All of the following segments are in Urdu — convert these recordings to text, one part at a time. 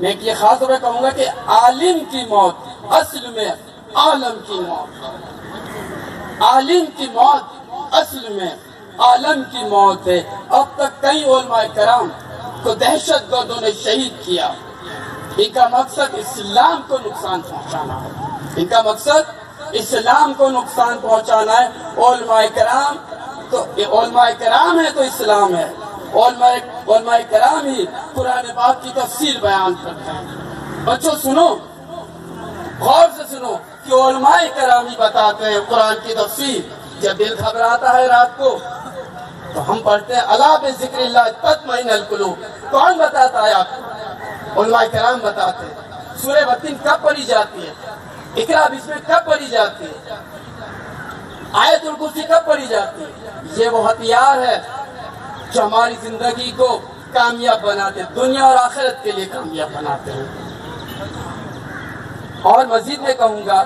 میں یہ خاص طور پہ کہوں گا کہ عالم کی موت اصل میں عالم کی موت، عالم کی موت اصل میں عالم کی موت ہے۔ اب تک کئی علماء کرام کو دہشت گردوں نے شہید کیا، ان کا مقصد اسلام کو نقصان پہنچانا ہے، ان کا مقصد اسلام کو نقصان پہنچانا ہے۔ علماء کرام تو علماء کرام ہے تو اسلام ہے، علماء کرام ہی قرآن پاک کی تفسیر بیان کرتے ہیں۔ بچوں سنو، غور سے سنو کہ علماء کرام ہی بتاتے ہیں قرآن کی تفسیر۔ جب دل گھبراتا ہے رات کو تو ہم پڑھتے ہیں الا بذکر اللہ تطمئن القلوب۔ کون بتاتا ہے آپ کو؟ علماء کرام بتاتے ہیں۔ سورہ بطین کب پڑھی جاتی ہے؟ اقرا بسم کب پڑھی جاتی ہے؟ آیت الکرسی کب پڑھی جاتی ہے؟ یہ وہ ہتھیار ہے جو ہماری زندگی کو کامیاب بناتے ہیں، دنیا اور آخرت کے لیے کامیاب بناتے ہیں۔ اور مزید میں کہوں گا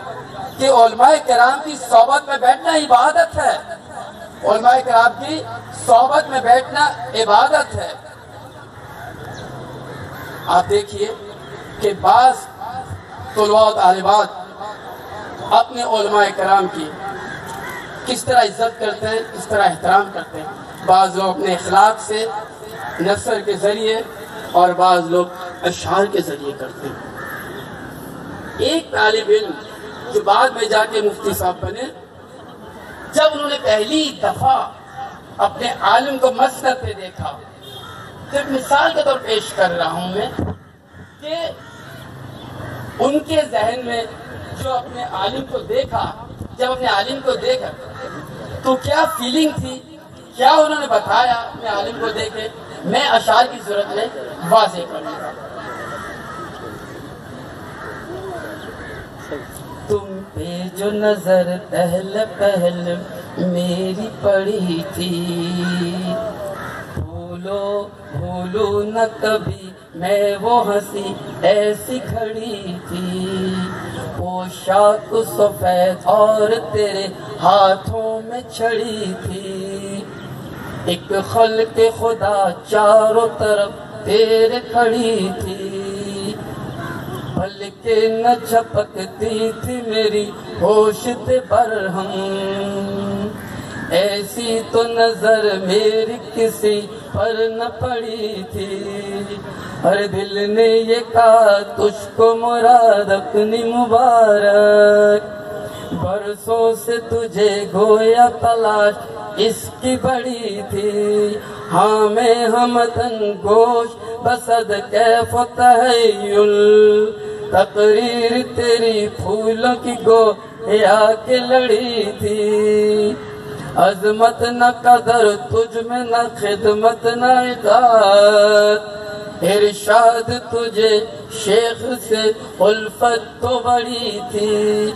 کہ علماء کرام کی صحبت میں بیٹھنا عبادت ہے، علماء کرام کی صحبت میں بیٹھنا عبادت ہے۔ آپ دیکھیے کہ بعض طلباء و طالبات اپنے علماء کرام کی کس طرح عزت کرتے ہیں، کس طرح احترام کرتے ہیں۔ بعض لوگ اپنے اخلاق سے، نثر کے ذریعے، اور بعض لوگ اشعار کے ذریعے کرتے ہیں۔ ایک طالب علم جو بعد میں جا کے مفتی صاحب بنے، جب انہوں نے پہلی دفعہ اپنے عالم کو مسند پہ دیکھا، صرف مثال کے طور پیش کر رہا ہوں میں، کہ ان کے ذہن میں جو اپنے عالم کو دیکھا، جب اپنے عالم کو دیکھا تو کیا فیلنگ تھی، کیا انہوں نے بتایا اپنے عالم کو دیکھے، میں اشعار کی ضرورت میں واضح کروں گا۔ تم پہ جو نظر پہل میری پڑی تھی، بھولو نہ کبھی میں وہ ہنسی ایسی کھڑی تھی، پوشاک سفید اور تیرے ہاتھوں میں چھڑی تھی، ایک خلق خدا چاروں طرف تیرے کھڑی تھی، بلکہ نہ جھپکتی تھی میری ہوش تے برہم، ایسی تو نظر میری کسی پر نہ پڑی تھی، ہر دل نے یہ کہا تجھ کو مراد اپنی مبارک، برسوں سے تجھے گویا تلاش اس کی بڑی تھی، ہاں میں ہمتن گوش بسد کیف و تحیل، تقریر تیری پھولوں کی گویا کے لڑی تھی، عظمت نہ قدر تجھ میں نہ خدمت نہ اطاعت، ارشاد تجھے شیخ سے الفت تو بڑی تھی،